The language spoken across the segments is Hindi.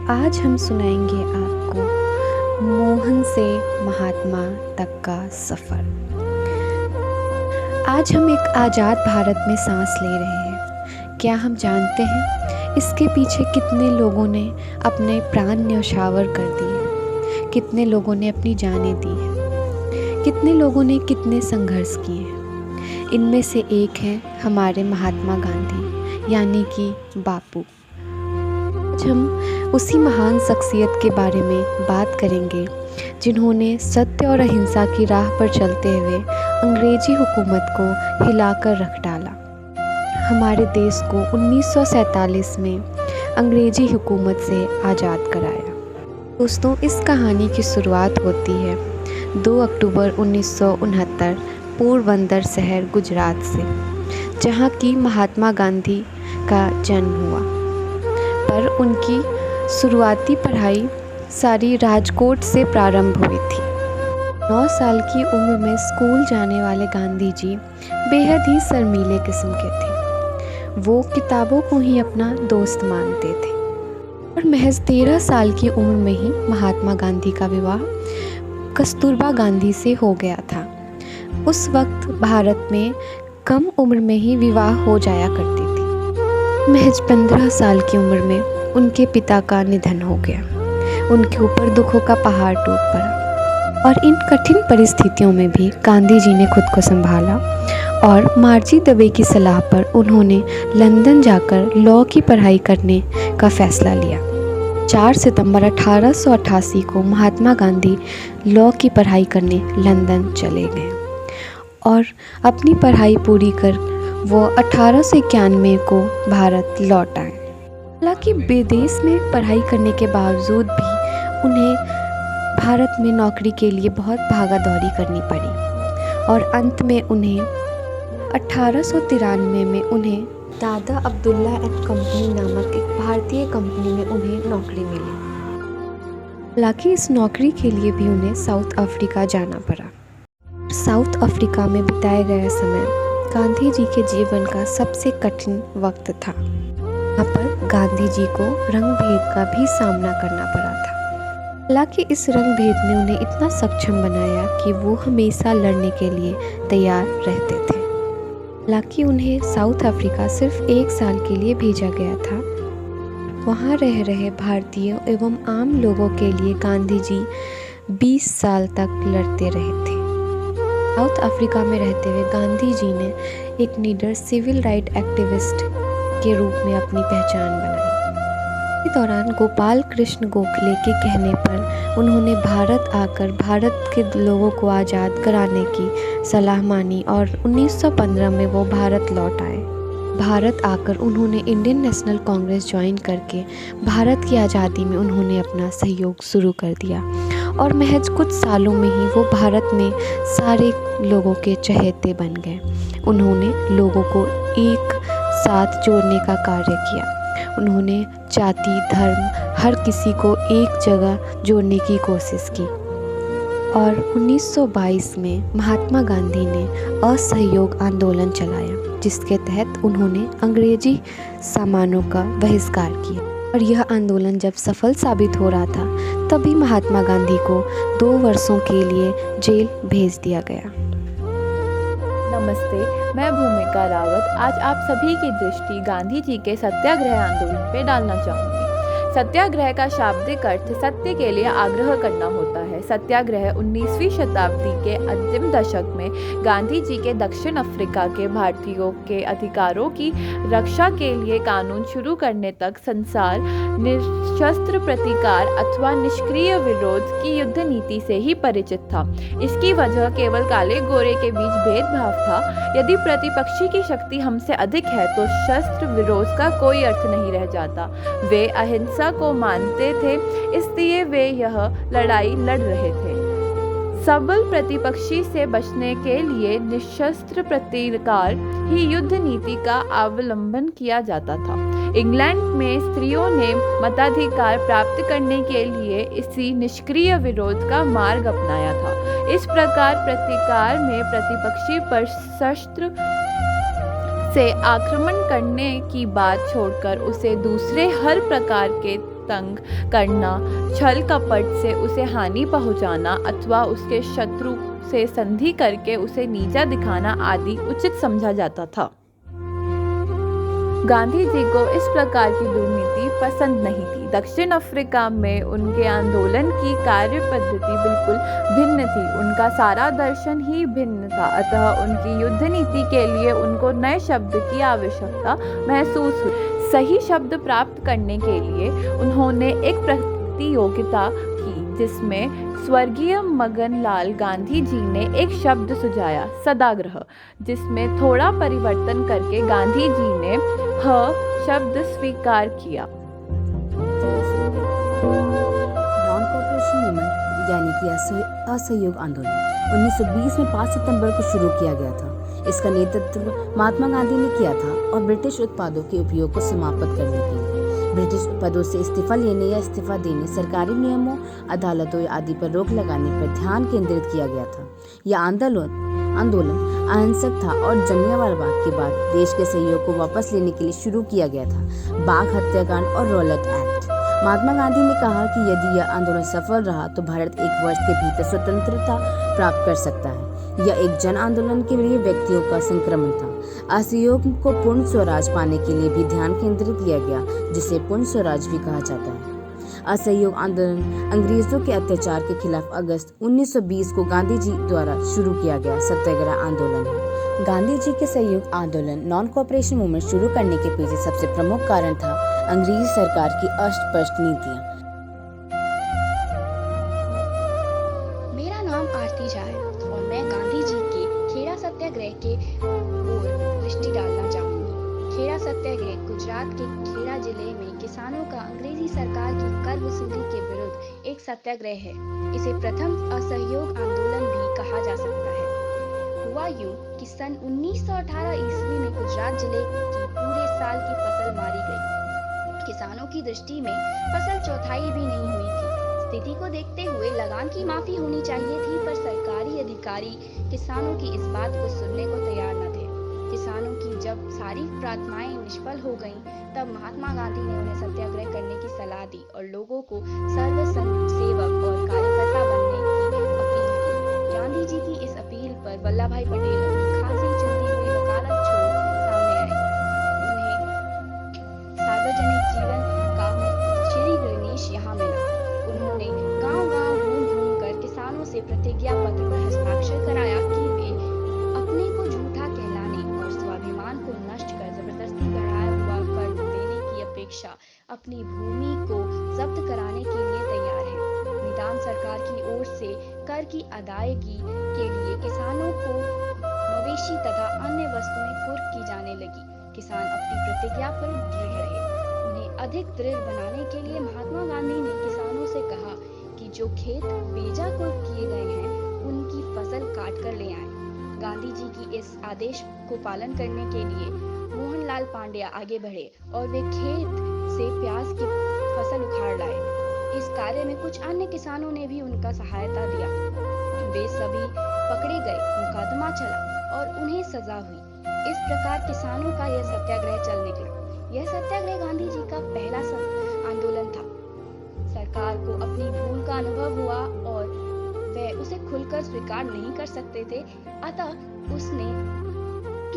आज हम सुनाएंगे आपको मोहन से महात्मा तक का सफ़र। आज हम एक आज़ाद भारत में सांस ले रहे हैं। क्या हम जानते हैं इसके पीछे कितने लोगों ने अपने प्राण न्यौछावर कर दिए, कितने लोगों ने अपनी जानें दी हैं, कितने लोगों ने कितने संघर्ष किए हैं। इनमें से एक हैं हमारे महात्मा गांधी यानी कि बापू। आज हम उसी महान शख्सियत के बारे में बात करेंगे जिन्होंने सत्य और अहिंसा की राह पर चलते हुए अंग्रेजी हुकूमत को हिलाकर रख डाला। हमारे देश को 1947 में अंग्रेजी हुकूमत से आज़ाद कराया। दोस्तों, इस कहानी की शुरुआत होती है 2 अक्टूबर 1969 पोरबंदर शहर गुजरात से, जहाँ की महात्मा गांधी का जन्म हुआ। पर उनकी शुरुआती पढ़ाई सारी राजकोट से प्रारंभ हुई थी। 9 साल की उम्र में स्कूल जाने वाले गांधी जी बेहद ही शर्मीले किस्म के थे। वो किताबों को ही अपना दोस्त मानते थे और महज 13 साल की उम्र में ही महात्मा गांधी का विवाह कस्तूरबा गांधी से हो गया था। उस वक्त भारत में कम उम्र में ही विवाह हो जाया करती थी। महज 15 साल की उम्र में उनके पिता का निधन हो गया। उनके ऊपर दुखों का पहाड़ टूट पड़ा और इन कठिन परिस्थितियों में भी गांधी जी ने खुद को संभाला और मार्जी दवे की सलाह पर उन्होंने लंदन जाकर लॉ की पढ़ाई करने का फैसला लिया। 4 सितंबर 1888 को महात्मा गांधी लॉ की पढ़ाई करने लंदन चले गए और अपनी पढ़ाई पूरी कर वो 1891 को भारत लौट आए। हालांकि विदेश में पढ़ाई करने के बावजूद भी उन्हें भारत में नौकरी के लिए बहुत भागा दौड़ी करनी पड़ी और अंत में उन्हें 1893 में उन्हें दादा अब्दुल्ला एंड कंपनी नामक एक भारतीय कंपनी में उन्हें नौकरी मिली। हालांकि इस नौकरी के लिए भी उन्हें साउथ अफ्रीका जाना पड़ा। साउथ अफ्रीका में बिताया गया समय गांधी जी के जीवन का सबसे कठिन वक्त था। यहाँ पर गांधी जी को रंग भेद का भी सामना करना पड़ा था। हालांकि इस रंग भेद ने उन्हें इतना सक्षम बनाया कि वो हमेशा लड़ने के लिए तैयार रहते थे। हालांकि उन्हें साउथ अफ्रीका सिर्फ 1 साल के लिए भेजा गया था। वहाँ रह रहे भारतीय एवं आम लोगों के लिए गांधी जी 20 साल तक लड़ते रहे थे। साउथ अफ्रीका में रहते हुए गांधी जी ने एक निडर सिविल राइट एक्टिविस्ट के रूप में अपनी पहचान बनाई। इस दौरान गोपाल कृष्ण गोखले के कहने पर उन्होंने भारत आकर भारत के लोगों को आज़ाद कराने की सलाह मानी और 1915 में वो भारत लौट आए। भारत आकर उन्होंने इंडियन नेशनल कांग्रेस ज्वाइन करके भारत की आज़ादी में उन्होंने अपना सहयोग शुरू कर दिया और महज कुछ सालों में ही वो भारत में सारे लोगों के चहेते बन गए। उन्होंने लोगों को एक साथ जोड़ने का कार्य किया। उन्होंने जाति धर्म हर किसी को एक जगह जोड़ने की कोशिश की और 1922 में महात्मा गांधी ने असहयोग आंदोलन चलाया, जिसके तहत उन्होंने अंग्रेजी सामानों का बहिष्कार किया। और यह आंदोलन जब सफल साबित हो रहा था तभी महात्मा गांधी को 2 वर्षों के लिए जेल भेज दिया गया। नमस्ते, मैं भूमिका रावत आज आप सभी की दृष्टि गांधी जी के सत्याग्रह आंदोलन पे डालना चाहूँगी। सत्याग्रह का शाब्दिक अर्थ सत्य के लिए आग्रह करना होता है। सत्याग्रह 19वीं शताब्दी के अंतिम दशक में गांधी जी के दक्षिण अफ्रीका के भारतीयों के अधिकारों की रक्षा के लिए कानून शुरू करने तक संसार निशस्त्र प्रतिकार अथवा निष्क्रिय विरोध की युद्ध नीति से ही परिचित था। इसकी वजह केवल काले गोरे के बीच भेदभाव था। यदि प्रतिपक्षी की शक्ति हमसे अधिक है तो शस्त्र विरोध का कोई अर्थ नहीं रह जाता। वे अहिंसा को मानते थे, इसलिए वे यह लड़ाई लड़ रहे थे। सबल प्रतिपक्षी से बचने के लिए निशस्त्र प्रतिकार ही युद्ध नीति का अवलंबन किया जाता था। इंग्लैंड में स्त्रियों ने मताधिकार प्राप्त करने के लिए इसी निष्क्रिय विरोध का मार्ग अपनाया था। इस प्रकार प्रतिकार में प्रतिपक्षी पर शस्त्र से आक्रमण करने की बात छोड़कर उसे दूसरे हर प्रकार के तंग करना, छल कपट से उसे हानि पहुंचाना अथवा उसके शत्रु से संधि करके उसे नीचा दिखाना आदि उचित समझा जाता था। गांधी जी को इस प्रकार की दुर्नीति पसंद नहीं थी। दक्षिण अफ्रीका में उनके आंदोलन की कार्य पद्धति बिल्कुल भिन्न थी। उनका सारा दर्शन ही भिन्न था, अतः उनकी युद्ध नीति के लिए उनको नए शब्द की आवश्यकता महसूस हुई। सही शब्द प्राप्त करने के लिए उन्होंने एक प्रतियोगिता की, जिसमें स्वर्गीय मगनलाल गांधी जी ने एक शब्द सुझाया, सत्याग्रह, जिसमें थोड़ा परिवर्तन करके गांधी जी ने ह शब्द स्वीकार किया। नॉन कॉपरेशन मूवमेंट यानी कि असहयोग आंदोलन 1920 में 5 सितंबर को शुरू किया गया था। इसका नेतृत्व महात्मा गांधी ने किया था और ब्रिटिश उत्पादों के उपयोग को समाप्त करने के लिए ब्रिटिश उत्पादों से इस्तीफा लेने या इस्तीफा देने, सरकारी नियमों, अदालतों आदि पर रोक लगाने पर ध्यान केंद्रित किया गया था। यह आंदोलन अहिंसक था और जलियांवाला बाग के बाद देश के सहयोग को वापस लेने के लिए शुरू किया गया था। बाग हत्याकांड और रॉलेट एक्ट। महात्मा गांधी ने कहा कि यदि यह आंदोलन सफल रहा तो भारत 1 वर्ष के भीतर स्वतंत्रता प्राप्त कर सकता है। यह एक जन आंदोलन के लिए व्यक्तियों का संक्रमण था। असहयोग को पूर्ण स्वराज पाने के लिए भी ध्यान केंद्रित किया गया, जिसे पूर्ण स्वराज भी कहा जाता है। असहयोग आंदोलन अंग्रेजों के अत्याचार के खिलाफ अगस्त 1920 को गांधी जी द्वारा शुरू किया गया सत्याग्रह आंदोलन है। गांधी जी के सहयोग आंदोलन नॉन कॉपरेशन मूवमेंट शुरू करने के पीछे सबसे प्रमुख कारण था अंग्रेजी सरकार की अस्पष्ट नीतियां। मेरा नाम आरती झा है और मैं गांधी जी के खेड़ा सत्याग्रह के ओर दृष्टि डालना चाहूंगी। खेड़ा सत्याग्रह गुजरात के खेड़ा जिले में किसानों का अंग्रेजी सरकार की कर वसूली के विरुद्ध एक सत्याग्रह है। इसे प्रथम असहयोग आंदोलन भी कहा जा सकता है। हुआ यूं कि सन 1918 ईस्वी में गुजरात जिले की पूरे साल की फसल मारी गई। किसानों की दृष्टि में फसल चौथाई भी नहीं हुई थी। स्थिति को देखते हुए लगान की माफी होनी चाहिए थी, पर सरकारी अधिकारी किसानों की इस बात को सुनने को तैयार न थे। किसानों की जब सारी प्रार्थनाएं निष्फल हो गईं, तब महात्मा गांधी ने उन्हें सत्याग्रह करने की सलाह दी और लोगों को सर्वसेवक और कार्यकर्ता बनने की अपील की। गांधी जी की इस अपील पर वल्लभ भाई पटेल अपनी खांसी चलती हुई वकालत छोड़ सामने आए। उन्हें सार्वजनिक जीवन का श्री गणेश यहाँ मिला। उन्होंने गांव-गांव घूम कर किसानों से प्रतिज्ञा पत्र पर हस्ताक्षर कराया कि वे अपने को झूठा कहलाने और स्वाभिमान को नष्ट कर जबरदस्ती बढ़ाया हुआ कर देने की अपेक्षा अपनी भूमि को जब्त कराने के लिए तैयार है। निदान सरकार की ओर से कर की अदायगी के लिए किसानों को मवेशी तथा अन्य वस्तुएं कुर्क की जाने लगी। किसान अपनी प्रतिज्ञा पर दृढ़ रहे। उन्हें अधिक दृढ़ बनाने के लिए महात्मा गांधी ने किसानों से कहा कि जो खेत बेजा कुर्क किए गए हैं, उनकी फसल काट कर ले आएं। गांधी जी की इस आदेश को पालन करने के लिए मोहनलाल पांड्या आगे बढ़े और वे खेत से प्याज की फसल उखाड़ लाए। इस कार्य में कुछ अन्य किसानों ने भी उनका सहायता दिया। वे सभी पकड़े गए, मुकदमा चला और उन्हें सजा हुई। इस प्रकार किसानों का यह सत्याग्रह चल निकला। यह सत्याग्रह गांधी जी का पहला आंदोलन था। सरकार को अपनी भूल का अनुभव हुआ और वह उसे खुलकर स्वीकार नहीं कर सकते थे, अतः उसने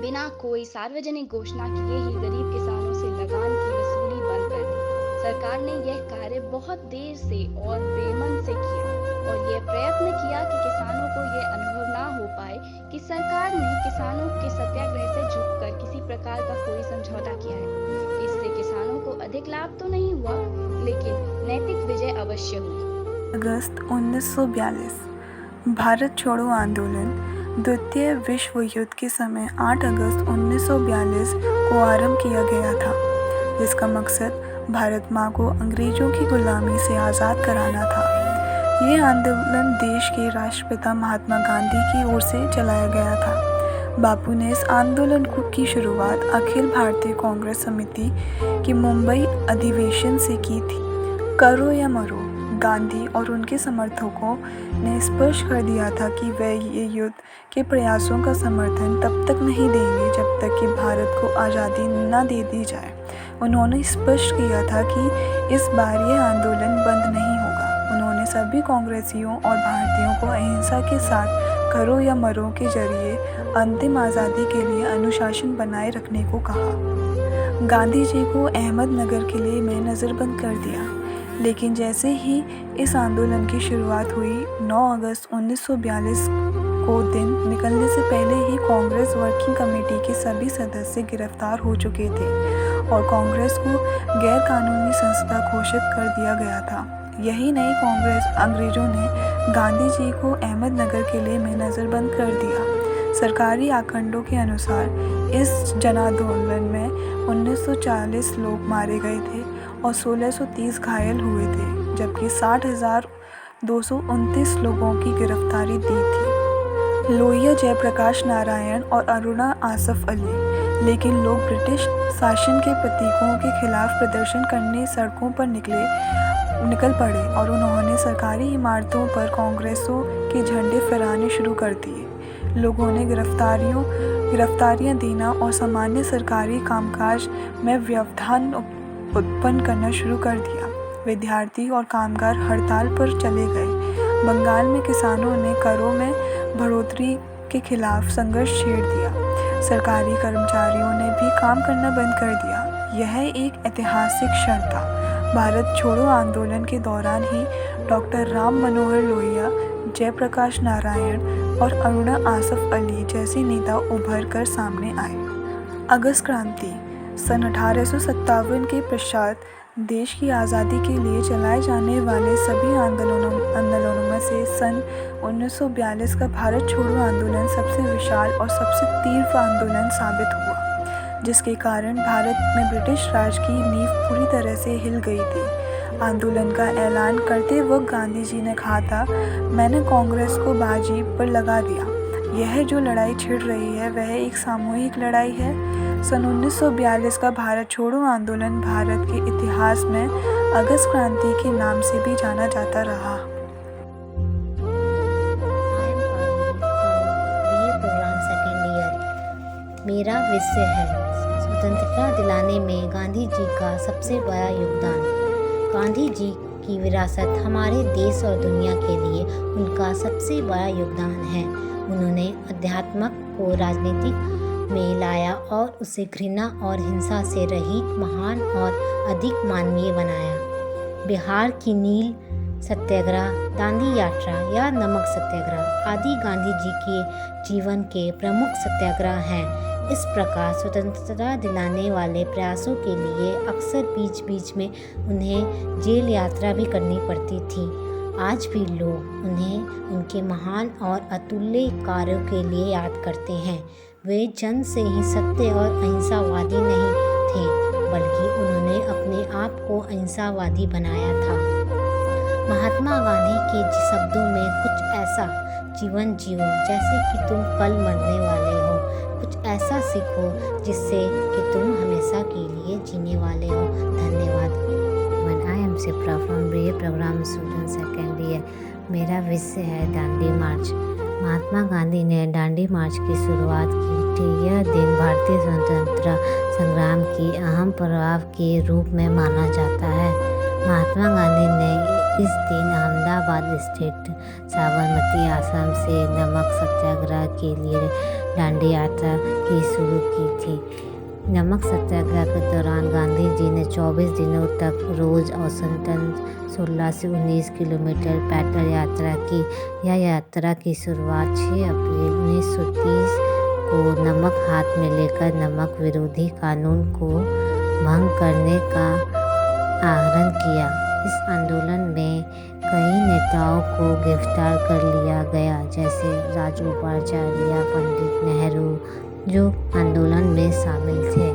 बिना कोई सार्वजनिक घोषणा किए ही गरीब किसानों से लगान की वसूली बंद कर दी। सरकार ने यह कार्य बहुत देर से और बेमन से किया और यह प्रयत्न किया कि किसानों को यह अनुभव ना हो पाए कि सरकार ने किसानों के सत्याग्रह से झुककर किसी प्रकार का कोई समझौता किया है। इससे किसानों को अधिक लाभ तो नहीं हुआ, लेकिन नैतिक विजय अवश्य हुई। अगस्त 1942 भारत छोड़ो आंदोलन द्वितीय विश्व युद्ध के समय 8 अगस्त 1942 को आरंभ किया गया था, जिसका मकसद भारत माँ को अंग्रेजों की गुलामी से आज़ाद कराना था। यह आंदोलन देश के राष्ट्रपिता महात्मा गांधी की ओर से चलाया गया था। बापू ने इस आंदोलन की शुरुआत अखिल भारतीय कांग्रेस समिति के मुंबई अधिवेशन से की थी। करो या मरो, गांधी और उनके समर्थकों ने स्पष्ट कर दिया था कि वे ये युद्ध के प्रयासों का समर्थन तब तक नहीं देंगे जब तक कि भारत को आज़ादी न दे दी जाए। उन्होंने स्पष्ट किया था कि इस बार यह आंदोलन बंद नहीं होगा। उन्होंने सभी कांग्रेसियों और भारतीयों को अहिंसा के साथ करो या मरो के जरिए अंतिम आज़ादी के लिए अनुशासन बनाए रखने को कहा। गांधी जी को अहमदनगर किले में नज़रबंद कर दिया, लेकिन जैसे ही इस आंदोलन की शुरुआत हुई 9 अगस्त 1942 को दिन निकलने से पहले ही कांग्रेस वर्किंग कमेटी के सभी सदस्य गिरफ्तार हो चुके थे और कांग्रेस को गैर कानूनी संस्था घोषित कर दिया गया था। यही नहीं, कांग्रेस अंग्रेजों ने गांधी जी को अहमदनगर किले में नज़रबंद कर दिया। सरकारी आंकड़ों के अनुसार इस जनांदोलन में 1940 लोग मारे गए थे और 1630 घायल हुए थे, जबकि 60,229 लोगों की गिरफ्तारी दी थी। लोहिया जयप्रकाश नारायण और अरुणा आसफ अली। लेकिन लोग ब्रिटिश शासन के प्रतीकों के खिलाफ प्रदर्शन करने सड़कों पर निकल पड़े और उन्होंने सरकारी इमारतों पर कांग्रेसों के झंडे फहराने शुरू कर दिए। लोगों ने गिरफ्तारियां देना और सामान्य सरकारी कामकाज में व्यवधान उत्पन्न करना शुरू कर दिया। विद्यार्थी और कामगार हड़ताल पर चले गए। बंगाल में किसानों ने करों में बढ़ोतरी के खिलाफ संघर्ष छेड़ दिया। सरकारी कर्मचारियों ने भी काम करना बंद कर दिया। यह एक ऐतिहासिक क्षण था। भारत छोड़ो आंदोलन के दौरान ही डॉक्टर राम मनोहर लोहिया, जयप्रकाश नारायण और अरुणा आसफ अली जैसे नेता उभर कर सामने आए। अगस्त क्रांति सन 1857 के पश्चात देश की आज़ादी के लिए चलाए जाने वाले सभी आंदोलनों में से सन 1942 का भारत छोड़ो आंदोलन सबसे विशाल और सबसे तीव्र आंदोलन साबित हुआ, जिसके कारण भारत में ब्रिटिश राज की नींव पूरी तरह से हिल गई थी। आंदोलन का ऐलान करते वक्त गांधी जी ने कहा था, मैंने कांग्रेस को बाजी पर लगा दिया। यह जो लड़ाई छिड़ रही है वह एक सामूहिक लड़ाई है। सन 1942 का भारत छोड़ो आंदोलन भारत के इतिहास में अगस्त क्रांति के नाम से भी जाना जाता रहा। मेरा विषय है स्वतंत्रता दिलाने में गांधी जी का सबसे बड़ा योगदान। गांधी जी की विरासत हमारे देश और दुनिया के लिए उनका सबसे बड़ा योगदान है। उन्होंने अध्यात्म को राजनीति में लाया और उसे घृणा और हिंसा से रहित, महान और अधिक मानवीय बनाया। बिहार की नील सत्याग्रह, दांडी यात्रा या नमक सत्याग्रह आदि गांधी जी के जीवन के प्रमुख सत्याग्रह हैं। इस प्रकार स्वतंत्रता दिलाने वाले प्रयासों के लिए अक्सर बीच बीच में उन्हें जेल यात्रा भी करनी पड़ती थी। आज भी लोग उन्हें उनके महान और अतुल्य कार्यों के लिए याद करते हैं। वे जन्म से ही सत्य और अहिंसावादी नहीं थे, बल्कि उन्होंने अपने आप को अहिंसावादी बनाया था। महात्मा गांधी के शब्दों में कुछ ऐसा जीवन जियो जैसे कि तुम कल मरने वाले हो, कुछ ऐसा सीखो जिससे कि तुम हमेशा के लिए जीने वाले हो। धन्यवाद। I am Shipra from BA program student second year। मेरा विषय है दांडी मार्च। महात्मा गांधी ने दांडी मार्च की शुरुआत की थी। यह दिन भारतीय स्वतंत्रता संग्राम की अहम प्रभाव के रूप में माना जाता है। महात्मा गांधी ने इस दिन अहमदाबाद स्थित साबरमती आश्रम से नमक सत्याग्रह के लिए दांडी यात्रा की शुरू की थी। नमक सत्याग्रह के दौरान गांधी जी ने 24 दिनों तक रोज औसतन 16 से 19 किलोमीटर पैदल यात्रा की। यह यात्रा की शुरुआत 6 अप्रैल 1930 को नमक हाथ में लेकर नमक विरोधी कानून को भंग करने का आह्वान किया। इस आंदोलन में कई नेताओं को गिरफ्तार कर लिया गया, जैसे राजगोपालाचारी या पंडित नेहरू, जो आंदोलन में शामिल थे।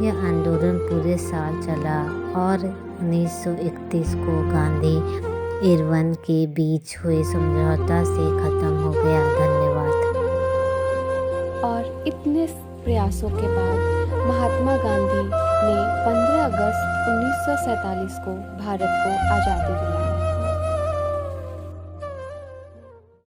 यह आंदोलन पूरे साल चला और 1931 को गांधी इरविन के बीच हुए समझौता से खत्म हो गया। धन्यवाद। और इतने प्रयासों के बाद महात्मा गांधी ने 15 अगस्त 1947 को भारत को आज़ादी दिलाई।